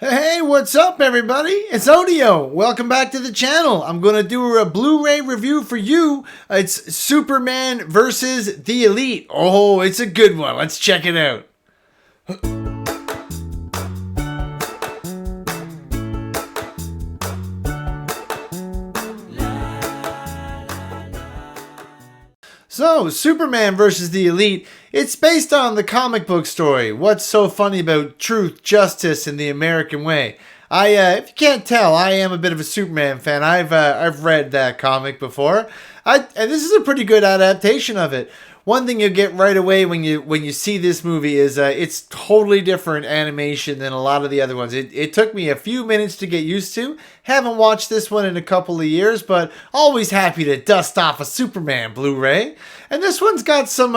Hey, what's up, everybody? It's Odio. Welcome back to the channel. I'm going to do a Blu-ray review for you. It's Superman versus the Elite. Oh, it's a good one. Let's check it out. So, Superman versus the Elite, it's based on the comic book story, What's So Funny About Truth, Justice, and the American Way. If you can't tell, I am a bit of a Superman fan. I've read that comic before, and this is a pretty good adaptation of it. One thing you get right away when you see this movie is it's totally different animation than a lot of the other ones. It took me a few minutes to get used to. Haven't watched this one in a couple of years, but always happy to dust off a Superman Blu-ray. And this one's got some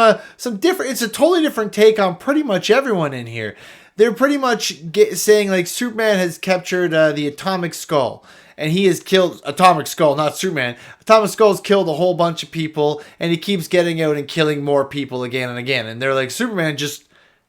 different. It's a totally different take on pretty much everyone in here. They're pretty much saying like Superman has captured the Atomic Skull. And he has killed Atomic Skull, not Superman. Atomic Skull's killed a whole bunch of people, and he keeps getting out and killing more people again and again. And they're like, Superman, just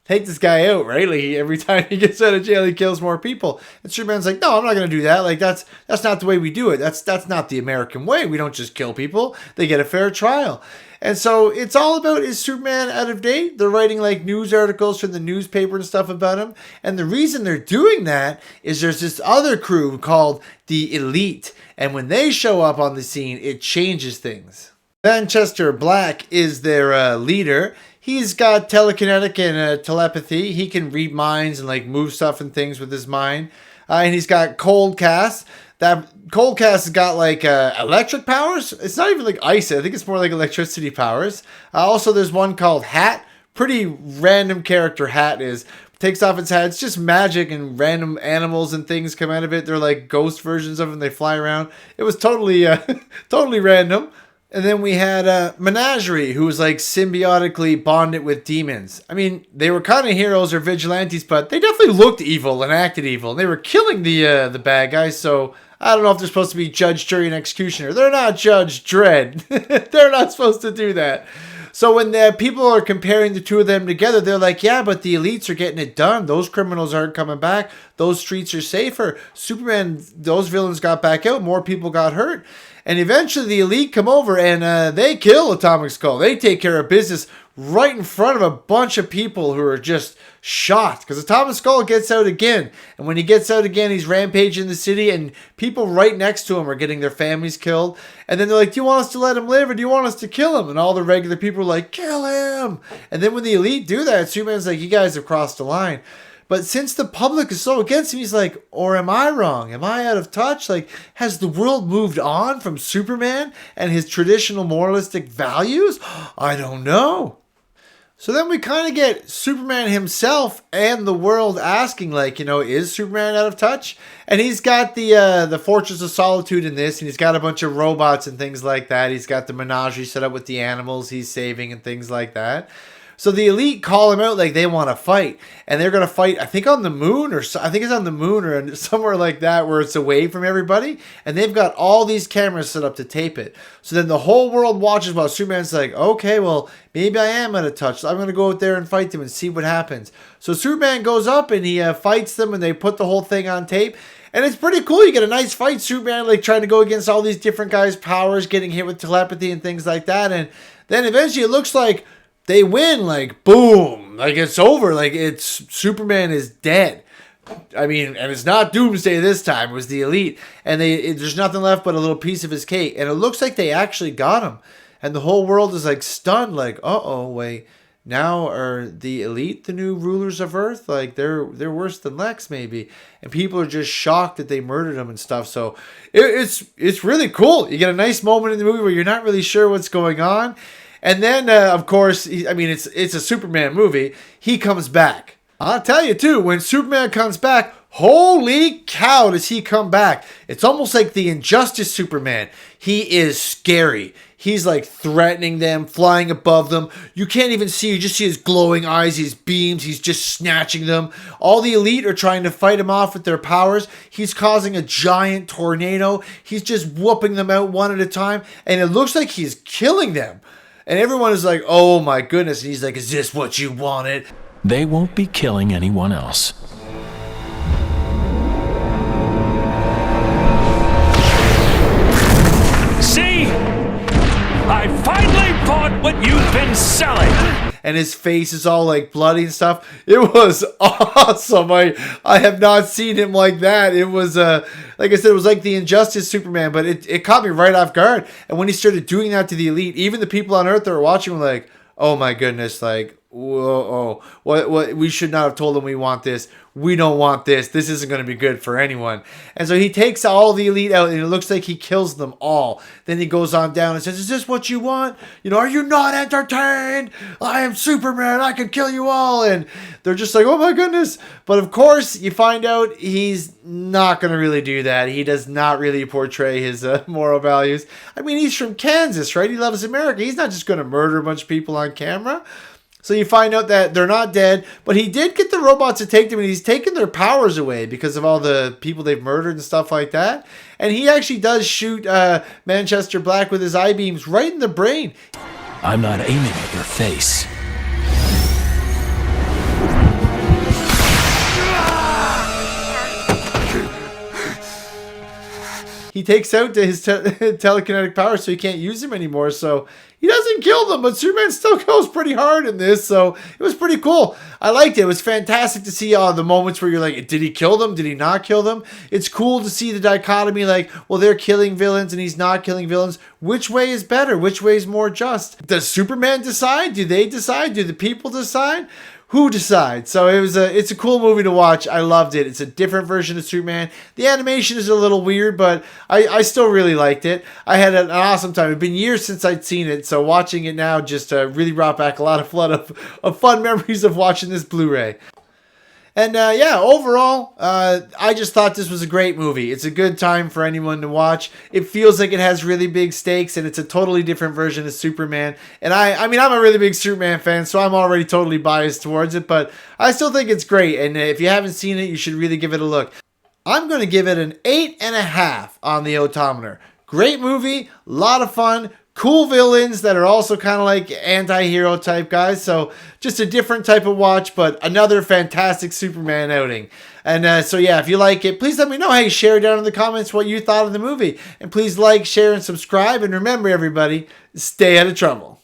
take this guy out, right? Like every time he gets out of jail, he kills more people. And Superman's like, no, I'm not gonna do that. Like that's not the way we do it. That's not the American way. We don't just kill people. They get a fair trial. And so it's all about, is Superman out of date? They're writing like news articles from the newspaper and stuff about him. And the reason they're doing that is there's this other crew called the Elite. And when they show up on the scene, it changes things. Manchester Black is their leader. He's got telekinetic and telepathy. He can read minds and like move stuff and things with his mind. And he's got Cold Cast. That Cold Cast has got like electric powers. It's not even like ice. I think it's more like electricity powers. Also, there's one called Hat. Pretty random character Hat is. Takes off its hat. It's just magic and random animals and things come out of it. They're like ghost versions of them. They fly around. It was totally, totally random. And then we had Menagerie, who was like symbiotically bonded with demons. I mean, they were kind of heroes or vigilantes, but they definitely looked evil and acted evil. And they were killing the bad guys, so I don't know if they're supposed to be judge, jury, and executioner. They're not Judge Dredd. They're not supposed to do that. So when the people are comparing the two of them together, they're like, yeah, but the elites are getting it done. Those criminals aren't coming back. Those streets are safer. Superman, those villains got back out. More people got hurt. And eventually the elite come over and they kill Atomic Skull. They take care of business right in front of a bunch of people who are just shocked. Because Atomic Skull gets out again. And when he gets out again, he's rampaging the city. And people right next to him are getting their families killed. And then they're like, do you want us to let him live or do you want us to kill him? And all the regular people are like, kill him. And then when the elite do that, Superman's like, you guys have crossed the line. But since the public is so against him, he's like, or am I wrong? Am I out of touch? Like, has the world moved on from Superman and his traditional moralistic values? I don't know. So then we kind of get Superman himself and the world asking, like, is Superman out of touch? And he's got the Fortress of Solitude in this, and he's got a bunch of robots and things like that. He's got the menagerie set up with the animals he's saving and things like that. So the elite call him out like they want to fight. And they're going to fight, I think on the moon, or I think it's on the moon or somewhere like that where it's away from everybody. And they've got all these cameras set up to tape it. So then the whole world watches while Superman's like, okay, well, maybe I am out of touch. So I'm going to go out there and fight them and see what happens. So Superman goes up and he fights them and they put the whole thing on tape. And it's pretty cool. You get a nice fight, Superman, like trying to go against all these different guys' powers, getting hit with telepathy and things like that. And then eventually it looks like they win, like, boom, like it's over, like it's Superman is dead. I mean, and it's not Doomsday this time, it was the elite. And there's nothing left but a little piece of his cake. And it looks like they actually got him. And the whole world is like stunned, like, uh-oh, wait, now are the elite the new rulers of Earth? Like, they're worse than Lex, maybe. And people are just shocked that they murdered him and stuff. So it's really cool. You get a nice moment in the movie where you're not really sure what's going on. And then, of course, I mean, it's a Superman movie. He comes back. I'll tell you, too, when Superman comes back, holy cow, does he come back. It's almost like the Injustice Superman. He is scary. He's like threatening them, flying above them. You can't even see. You just see his glowing eyes, his beams. He's just snatching them. All the elite are trying to fight him off with their powers. He's causing a giant tornado. He's just whooping them out one at a time. And it looks like he's killing them. And everyone is like, oh my goodness. And he's like, is this what you wanted? They won't be killing anyone else. and his face is all like bloody and stuff. It was awesome. I have not seen him like that. It was like I said, it was like the Injustice Superman, but it caught me right off guard. And when he started doing that to the Elite, even the people on Earth that were watching were like, oh my goodness, like, whoa, what, we should not have told them we want this. We don't want this. This isn't going to be good for anyone. And so he takes all the Elite out, and it looks like he kills them all. Then he goes on down and says, is this what you want? You know, are you not entertained? I am Superman. I can kill you all. And they're just like, oh my goodness. But of course, you find out he's not going to really do that. He does not really portray his moral values. I mean, he's from Kansas, right? He loves America. He's not just going to murder a bunch of people on camera. So you find out that they're not dead, but he did get the robots to take them, and he's taken their powers away because of all the people they've murdered and stuff like that. And he actually does shoot Manchester Black with his eye beams right in the brain. I'm not aiming at your face. He takes out his telekinetic power, so he can't use them anymore. So he doesn't kill them, but Superman still goes pretty hard in this. So it was pretty cool. I liked it. It was fantastic to see the moments where you're like, did he kill them? Did he not kill them? It's cool to see the dichotomy, like, well, they're killing villains and he's not killing villains. Which way is better? Which way is more just? Does Superman decide? Do they decide? Do the people decide? Who decides? So it's a cool movie to watch. I loved it. It's a different version of Superman. The animation is a little weird, but I still really liked it. I had an awesome time. It's been years since I'd seen it, so watching it now just really brought back a lot of fun memories of watching this Blu-ray. And overall, I just thought this was a great movie. It's a good time for anyone to watch. It feels like it has really big stakes, and it's a totally different version of Superman. And I mean, I'm a really big Superman fan, so I'm already totally biased towards it, but I still think it's great. And if you haven't seen it, you should really give it a look. I'm going to give it an 8.5 on the odometer. Great movie, a lot of fun. Cool villains that are also kind of like anti-hero type guys. So just a different type of watch, but another fantastic Superman outing. And so yeah, if you like it, please let me know. Hey, share down in the comments what you thought of the movie. And please like, share, and subscribe. And remember, everybody, stay out of trouble.